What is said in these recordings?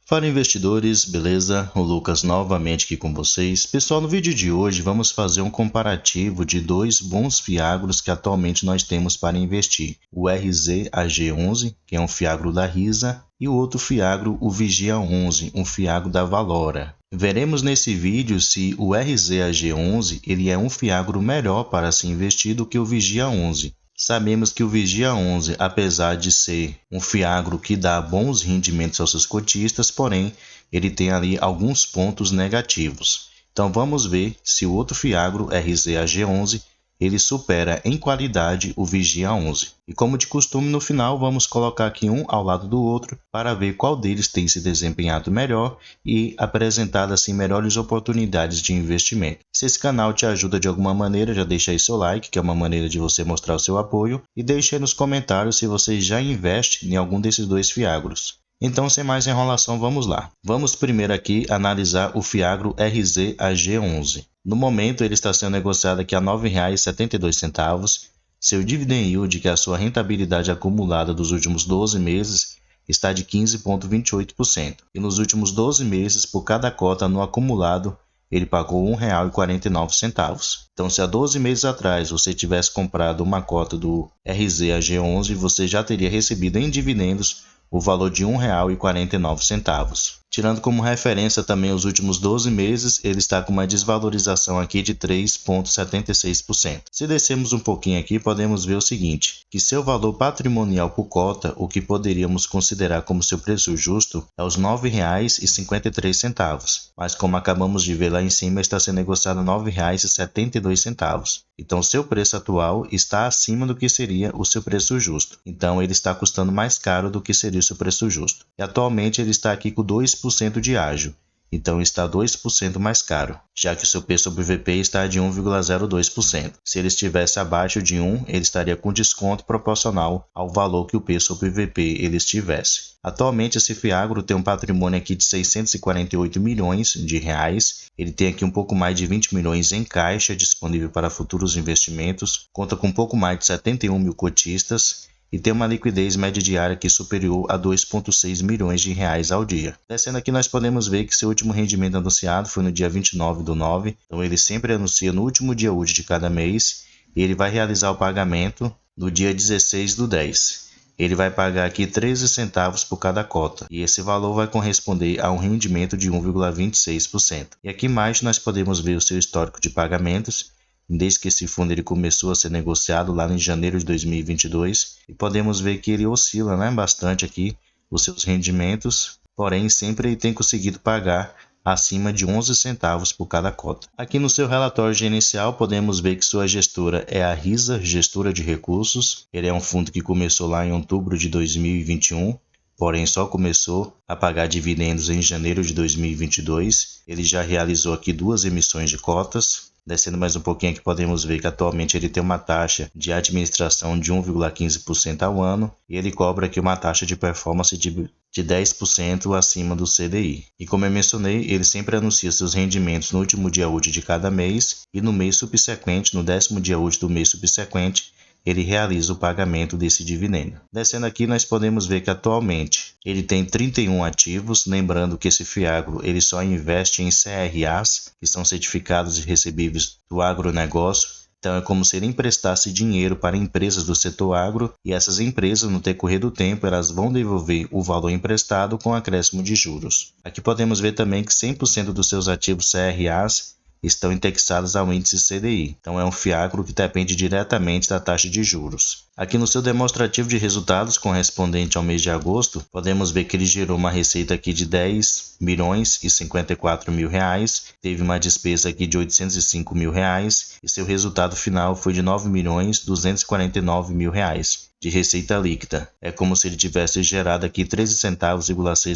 Fala investidores, beleza? O Lucas novamente aqui com vocês. Pessoal, no vídeo de hoje vamos fazer um comparativo de dois bons fiagros que atualmente nós temos para investir. O RZAG11, que é um fiagro da Risa, e o outro fiagro, o Vigia 11, um fiagro da Valora. Veremos nesse vídeo se o RZAG11 ele é um fiagro melhor para se investir do que o Vigia 11. Sabemos que o Vigia 11, apesar de ser um fiagro que dá bons rendimentos aos seus cotistas, porém, ele tem ali alguns pontos negativos. Então vamos ver se o outro fiagro, RZAG11, ele supera em qualidade o Vigia 11. E como de costume, no final vamos colocar aqui um ao lado do outro para ver qual deles tem se desempenhado melhor e apresentado assim melhores oportunidades de investimento. Se esse canal te ajuda de alguma maneira, já deixa aí seu like, que é uma maneira de você mostrar o seu apoio, e deixe aí nos comentários se você já investe em algum desses dois fiagros. Então, sem mais enrolação, vamos lá. Vamos primeiro aqui analisar o fiagro RZAG11. No momento, ele está sendo negociado aqui a R$ 9,72. Seu dividend yield, que é a sua rentabilidade acumulada dos últimos 12 meses, está de 15,28%. E nos últimos 12 meses, por cada cota no acumulado, ele pagou R$ 1,49. Então, se há 12 meses atrás você tivesse comprado uma cota do RZAG11, você já teria recebido em dividendos o valor de R$ 1,49. Tirando como referência também os últimos 12 meses, ele está com uma desvalorização aqui de 3,76%. Se descermos um pouquinho aqui, podemos ver o seguinte, que seu valor patrimonial por cota, o que poderíamos considerar como seu preço justo, é os R$ 9,53. Mas como acabamos de ver lá em cima, está sendo negociado R$ 9,72. Então, seu preço atual está acima do que seria o seu preço justo. Então, ele está custando mais caro do que seria o seu preço justo. E atualmente ele está aqui com 2% de ágio. Então, está 2% mais caro, já que o seu P sobre VP está de 1,02%. Se ele estivesse abaixo de 1, ele estaria com desconto proporcional ao valor que o P sobre VP ele estivesse. Atualmente, esse fiagro tem um patrimônio aqui de 648 milhões de reais. Ele tem aqui um pouco mais de 20 milhões em caixa disponível para futuros investimentos. Conta com um pouco mais de 71 mil cotistas. E tem uma liquidez média diária aqui superior a 2,6 milhões de reais ao dia. Descendo aqui, nós podemos ver que seu último rendimento anunciado foi no dia 29/9, então ele sempre anuncia no último dia útil de cada mês, e ele vai realizar o pagamento no dia 16/10. Ele vai pagar aqui 13 centavos por cada cota, e esse valor vai corresponder a um rendimento de 1,26%. E aqui embaixo nós podemos ver o seu histórico de pagamentos, desde que esse fundo ele começou a ser negociado lá em janeiro de 2022, e podemos ver que ele oscila, bastante aqui os seus rendimentos, porém sempre ele tem conseguido pagar acima de 11 centavos por cada cota. Aqui no seu relatório gerencial podemos ver que sua gestora é a Risa Gestora de Recursos. Ele é um fundo que começou lá em outubro de 2021, porém só começou a pagar dividendos em janeiro de 2022. Ele já realizou aqui 2 emissões de cotas. Descendo mais um pouquinho aqui, podemos ver que atualmente ele tem uma taxa de administração de 1,15% ao ano, e ele cobra aqui uma taxa de performance de 10% acima do CDI. E como eu mencionei, ele sempre anuncia seus rendimentos no último dia útil de cada mês, e no mês subsequente, no 10º dia útil do mês subsequente, ele realiza o pagamento desse dividendo. Descendo aqui, nós podemos ver que atualmente ele tem 31 ativos, lembrando que esse fiagro ele só investe em CRAs, que são certificados de recebíveis do agronegócio. Então é como se ele emprestasse dinheiro para empresas do setor agro, e essas empresas, no decorrer do tempo, elas vão devolver o valor emprestado com acréscimo de juros. Aqui podemos ver também que 100% dos seus ativos CRAs estão indexados ao índice CDI. Então é um fiagro que depende diretamente da taxa de juros. Aqui no seu demonstrativo de resultados correspondente ao mês de agosto, podemos ver que ele gerou uma receita aqui de 10 milhões e 54 mil reais, teve uma despesa aqui de 805 mil reais, e seu resultado final foi de 9 milhões 249 mil reais de receita líquida. É como se ele tivesse gerado aqui 13 centavos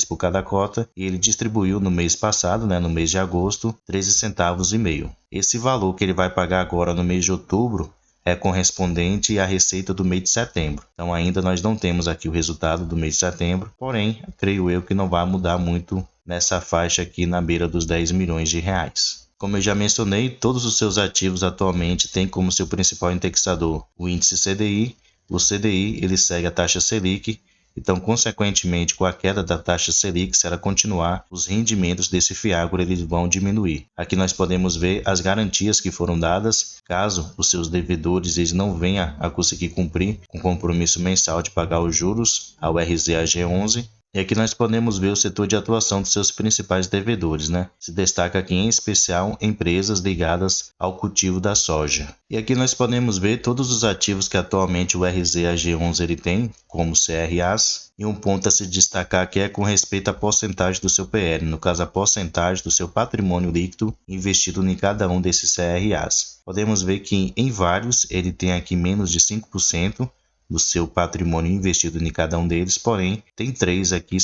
por cada cota, e ele distribuiu no mês passado, no mês de agosto, 13 centavos e meio. Esse valor que ele vai pagar agora no mês de outubro é correspondente à receita do mês de setembro. Então ainda nós não temos aqui o resultado do mês de setembro, porém, creio eu que não vai mudar muito nessa faixa aqui na beira dos 10 milhões de reais. Como eu já mencionei, todos os seus ativos atualmente têm como seu principal indexador o índice CDI. O CDI ele segue a taxa Selic, Então, consequentemente, com a queda da taxa Selic, se ela continuar, os rendimentos desse fiagro eles vão diminuir. Aqui nós podemos ver as garantias que foram dadas, caso os seus devedores eles não venham a conseguir cumprir com o compromisso mensal de pagar os juros ao RZAG11. E aqui nós podemos ver o setor de atuação dos seus principais devedores, né? Se destaca aqui em especial empresas ligadas ao cultivo da soja. E aqui nós podemos ver todos os ativos que atualmente o RZAG11 ele tem, como CRAs. E um ponto a se destacar aqui é com respeito à porcentagem do seu PL, no caso a porcentagem do seu patrimônio líquido investido em cada um desses CRAs. Podemos ver que em vários ele tem aqui menos de 5%. Do seu patrimônio investido em cada um deles, porém, tem 3 aqui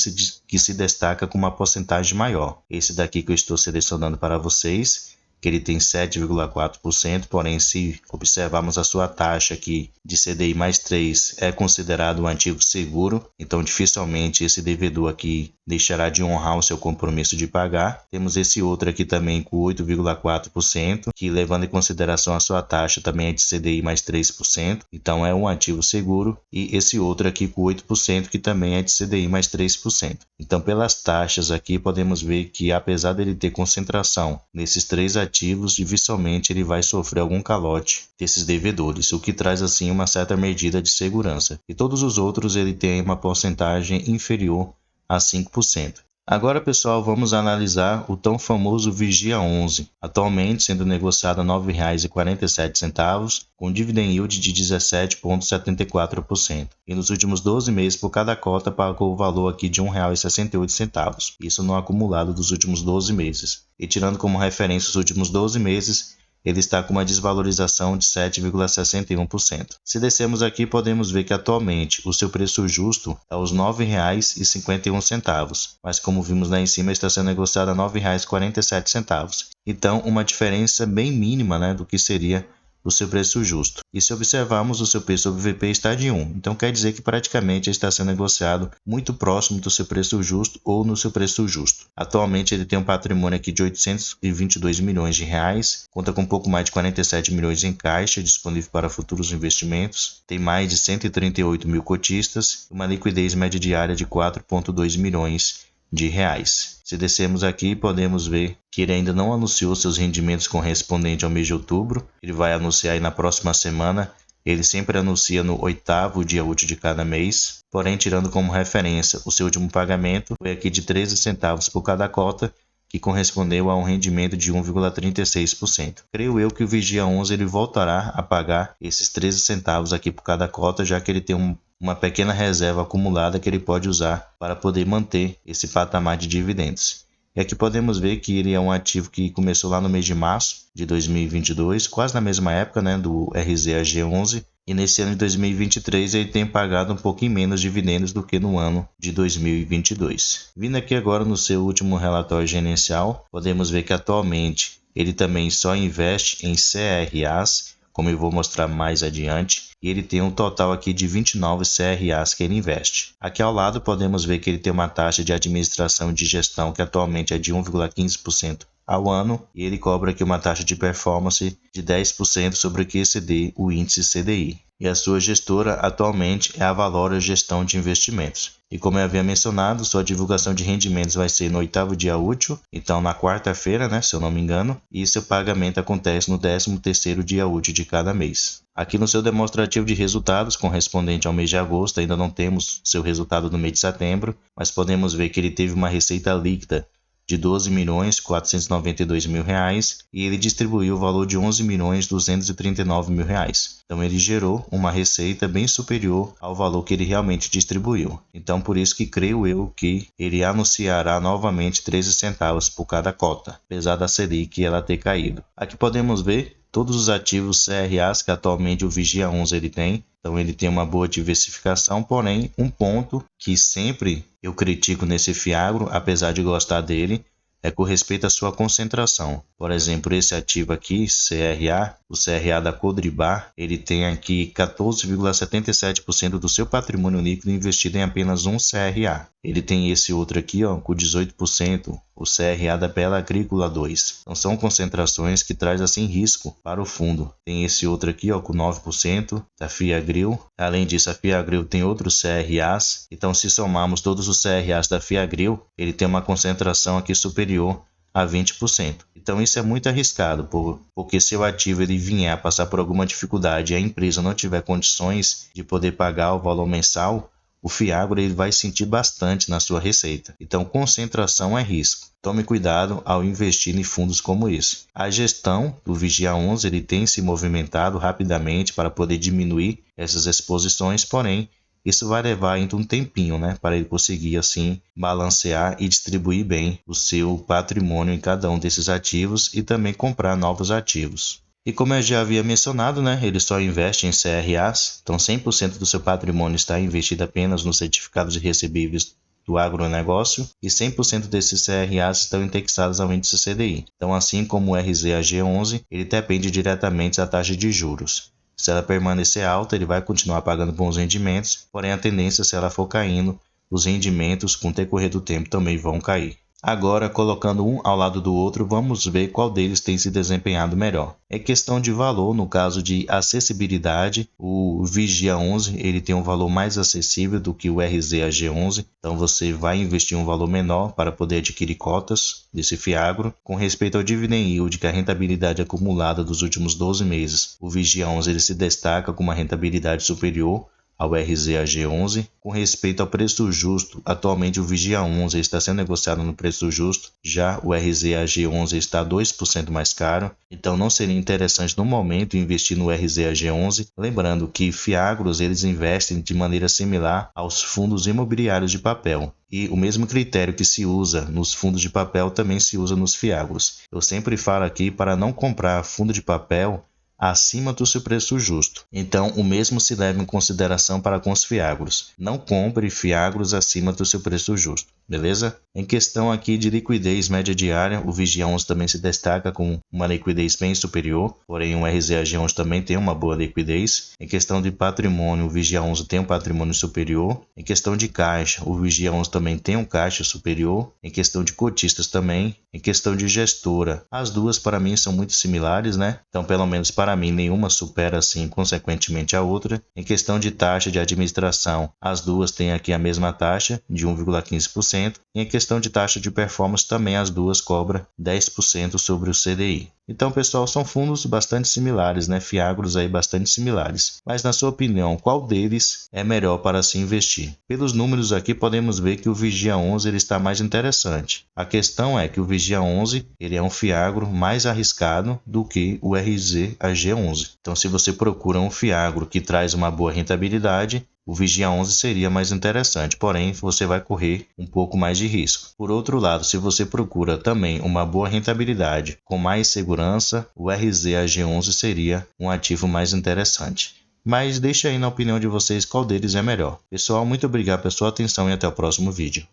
que se destaca com uma porcentagem maior. Esse daqui que eu estou selecionando para vocês, que ele tem 7,4%, porém, se observarmos a sua taxa aqui de CDI mais 3, é considerado um ativo seguro, então dificilmente esse devedor aqui deixará de honrar o seu compromisso de pagar. Temos esse outro aqui também com 8,4%, que levando em consideração a sua taxa também é de CDI mais 3%, então é um ativo seguro, e esse outro aqui com 8%, que também é de CDI mais 3%. Então, pelas taxas aqui, podemos ver que apesar dele ter concentração nesses 3 ativos, dificilmente ele vai sofrer algum calote desses devedores, o que traz assim uma certa medida de segurança. E todos os outros ele tem uma porcentagem inferior a 5%. Agora, pessoal, vamos analisar o tão famoso Vigia 11, atualmente sendo negociado a R$ 9,47, com dividend yield de 17,74%. E nos últimos 12 meses, por cada cota, pagou o valor aqui de R$ 1,68, isso no acumulado dos últimos 12 meses. E tirando como referência os últimos 12 meses, ele está com uma desvalorização de 7,61%. Se descermos aqui, podemos ver que atualmente o seu preço justo é os R$ 9,51, mas como vimos lá em cima, está sendo negociado a R$ 9,47. Então, uma diferença bem mínima, né, do que seria o seu preço justo. E se observarmos, o seu preço sobre VP está de 1. Então quer dizer que praticamente está sendo negociado muito próximo do seu preço justo ou no seu preço justo. Atualmente ele tem um patrimônio aqui de 822 milhões de reais, conta com um pouco mais de 47 milhões em caixa disponível para futuros investimentos, tem mais de 138 mil cotistas, uma liquidez média diária de 4,2 milhões de reais. Se descermos aqui, podemos ver que ele ainda não anunciou seus rendimentos correspondentes ao mês de outubro. Ele vai anunciar aí na próxima semana. Ele sempre anuncia no 8º dia útil de cada mês. Porém, tirando como referência o seu último pagamento, foi aqui de 13 centavos por cada cota, que correspondeu a um rendimento de 1,36%. Creio eu que o Vigia 11 ele voltará a pagar esses 13 centavos aqui por cada cota, já que ele tem uma pequena reserva acumulada que ele pode usar para poder manter esse patamar de dividendos. E aqui podemos ver que ele é um ativo que começou lá no mês de março de 2022, quase na mesma época, né, do RZAG11, e nesse ano de 2023 ele tem pagado um pouquinho menos dividendos do que no ano de 2022. Vindo aqui agora no seu último relatório gerencial, podemos ver que atualmente ele também só investe em CRAs, como eu vou mostrar mais adiante, e ele tem um total aqui de 29 CRAs que ele investe. Aqui ao lado podemos ver que ele tem uma taxa de administração e de gestão que atualmente é de 1,15% ao ano, e ele cobra aqui uma taxa de performance de 10% sobre o que exceder o índice CDI. E a sua gestora atualmente é a Valora Gestão de Investimentos. E como eu havia mencionado, sua divulgação de rendimentos vai ser no 8º dia útil, então na quarta-feira, né, se eu não me engano, e seu pagamento acontece no 13º dia útil de cada mês. Aqui no seu demonstrativo de resultados, correspondente ao mês de agosto, ainda não temos seu resultado no mês de setembro, mas podemos ver que ele teve uma receita líquida de R$ 12.492.000 e ele distribuiu o valor de R$ 11.239.000. Então ele gerou uma receita bem superior ao valor que ele realmente distribuiu. Então por isso que creio eu que ele anunciará novamente 13 centavos por cada cota, apesar da Selic ela ter caído. Aqui podemos ver todos os ativos CRAs que atualmente o Vigia 11 ele tem. Então ele tem uma boa diversificação, porém um ponto que sempre eu critico nesse fiagro, apesar de gostar dele, é com respeito à sua concentração. Por exemplo, esse ativo aqui, CRA, o CRA da Codribar, ele tem aqui 14,77% do seu patrimônio líquido investido em apenas um CRA. ele tem esse outro aqui, ó, com 18%, o CRA da Bela Agrícola 2. Então são concentrações que traz assim risco para o fundo. Tem esse outro aqui, ó, com 9%, da Fiagro. Além disso, a Fiagro tem outros CRAs. Então se somarmos todos os CRAs da Fiagro, ele tem uma concentração aqui superior a 20%. Então isso é muito arriscado, porque se o ativo ele vier a passar por alguma dificuldade e a empresa não tiver condições de poder pagar o valor mensal, o Fiagro ele vai sentir bastante na sua receita. Então, concentração é risco. Tome cuidado ao investir em fundos como esse. A gestão do Vigia 11 ele tem se movimentado rapidamente para poder diminuir essas exposições, porém, isso vai levar ainda um tempinho, né, para ele conseguir assim balancear e distribuir bem o seu patrimônio em cada um desses ativos e também comprar novos ativos. E como eu já havia mencionado, né, ele só investe em CRAs, então 100% do seu patrimônio está investido apenas nos certificados de recebíveis do agronegócio e 100% desses CRAs estão indexados ao índice CDI. Então, assim como o RZAG11, ele depende diretamente da taxa de juros. Se ela permanecer alta, ele vai continuar pagando bons rendimentos, porém a tendência, se ela for caindo, os rendimentos com o decorrer do tempo também vão cair. Agora, colocando um ao lado do outro, vamos ver qual deles tem se desempenhado melhor. É questão de valor, no caso de acessibilidade, o Vigia 11 ele tem um valor mais acessível do que o RZAG11, então você vai investir um valor menor para poder adquirir cotas desse Fiagro. Com respeito ao dividend yield, que é a rentabilidade acumulada dos últimos 12 meses, o Vigia 11 ele se destaca com uma rentabilidade superior ao RZAG11. Com respeito ao preço justo, atualmente o Vigia 11 está sendo negociado no preço justo, já o RZAG11 está 2% mais caro, então não seria interessante no momento investir no RZAG11, lembrando que Fiagros eles investem de maneira similar aos fundos imobiliários de papel. E o mesmo critério que se usa nos fundos de papel também se usa nos Fiagros. Eu sempre falo aqui para não comprar fundo de papel acima do seu preço justo. Então, o mesmo se leva em consideração para com os Fiagros. Não compre Fiagros acima do seu preço justo, beleza? Em questão aqui de liquidez média diária, o Vigia 11 também se destaca com uma liquidez bem superior, porém o RZAG11 também tem uma boa liquidez. Em questão de patrimônio, o Vigia 11 tem um patrimônio superior. Em questão de caixa, o Vigia 11 também tem um caixa superior. Em questão de cotistas também. Em questão de gestora, as duas para mim são muito similares, né? Então, pelo menos para mim, nenhuma supera assim consequentemente a outra. Em questão de taxa de administração, as duas têm aqui a mesma taxa de 1,15%. E em questão de taxa de performance, também as duas cobram 10% sobre o CDI. Então, pessoal, são fundos bastante similares, né? Fiagros aí bastante similares. Mas, na sua opinião, qual deles é melhor para se investir? Pelos números aqui, podemos ver que o Vigia 11 ele está mais interessante. A questão é que o Vigia 11 ele é um Fiagro mais arriscado do que o RZAG11. Então, se você procura um Fiagro que traz uma boa rentabilidade, o Vigia 11 seria mais interessante, porém você vai correr um pouco mais de risco. Por outro lado, se você procura também uma boa rentabilidade com mais segurança, o RZAG11 seria um ativo mais interessante. Mas deixe aí na opinião de vocês qual deles é melhor. Pessoal, muito obrigado pela sua atenção e até o próximo vídeo.